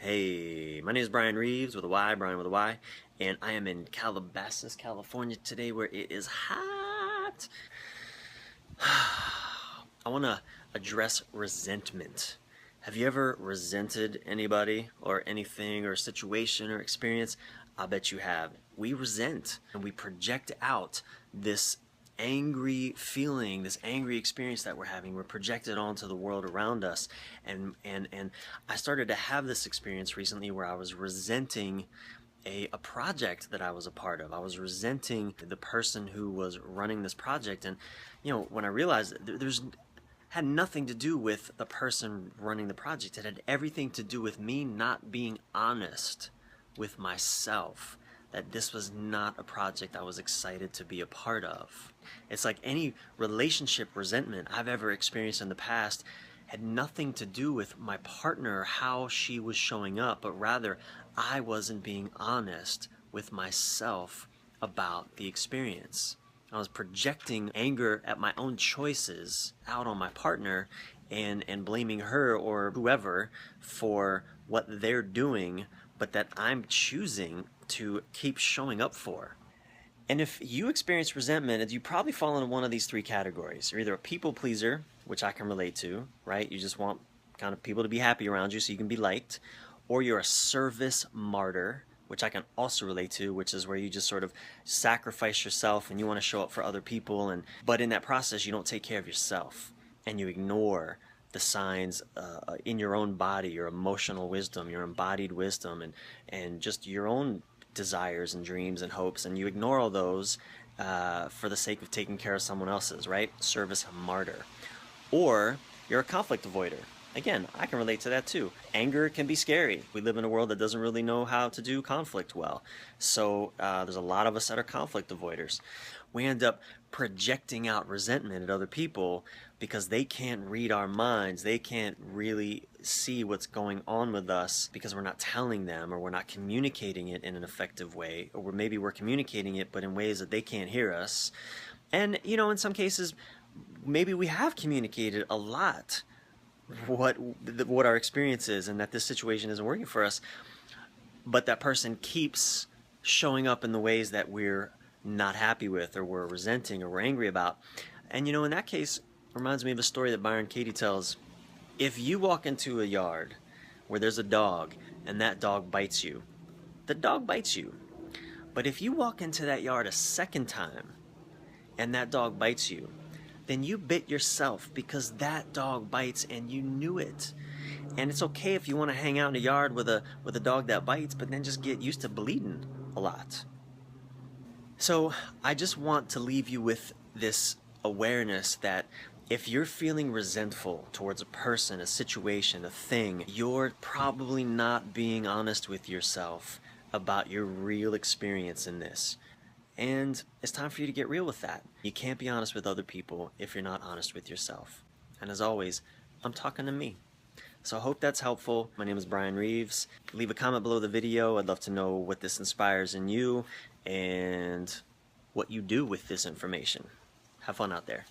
Hey, my name is Bryan Reeves with a Y, Bryan with a Y, and I am in Calabasas, California today where it is hot. I want to address resentment. Have you ever resented anybody or anything or situation or experience? I bet you have. We resent and we project out this angry feeling, this angry experience that we're having. We're projected onto the world around us. And I started to have this experience recently where I was resenting a project that I was a part of. I was resenting the person who was running this project. And, you know, when I realized that had nothing to do with the person running the project. It had everything to do with me not being honest with myself, that this was not a project I was excited to be a part of. It's like any relationship resentment I've ever experienced in the past had nothing to do with my partner, how she was showing up, but rather I wasn't being honest with myself about the experience. I was projecting anger at my own choices out on my partner and blaming her or whoever for what they're doing, but that I'm choosing to keep showing up for. And if you experience resentment, you probably fall into one of these three categories. You're either a people pleaser, which I can relate to, right? You just want kind of people to be happy around you so you can be liked. Or you're a service martyr, which I can also relate to, which is where you just sort of sacrifice yourself and you want to show up for other people, but in that process you don't take care of yourself and you ignore the signs in your own body, your emotional wisdom, your embodied wisdom, and just your own desires and dreams and hopes, and you ignore all those for the sake of taking care of someone else's, right? Service martyr. Or you're a conflict avoider. Again, I can relate to that too. Anger can be scary. We live in a world that doesn't really know how to do conflict well. So there's a lot of us that are conflict avoiders. We end up projecting out resentment at other people because they can't read our minds. They can't really see what's going on with us because we're not telling them, or we're not communicating it in an effective way, or maybe we're communicating it but in ways that they can't hear us. And, you know, in some cases, maybe we have communicated a lot what our experience is and that this situation isn't working for us, but that person keeps showing up in the ways that we're not happy with, or we're resenting, or we're angry about. And you know, in that case, it reminds me of a story that Byron Katie tells. If you walk into a yard where there's a dog and that dog bites you, the dog bites you. But if you walk into that yard a second time and that dog bites you, then you bit yourself because that dog bites and you knew it. And it's okay if you want to hang out in a yard with a dog that bites, but then just get used to bleeding a lot. So I just want to leave you with this awareness that if you're feeling resentful towards a person, a situation, a thing, you're probably not being honest with yourself about your real experience in this. And it's time for you to get real with that. You can't be honest with other people if you're not honest with yourself. And as always, I'm talking to me. So I hope that's helpful. My name is Bryan Reeves. Leave a comment below the video. I'd love to know what this inspires in you and what you do with this information. Have fun out there.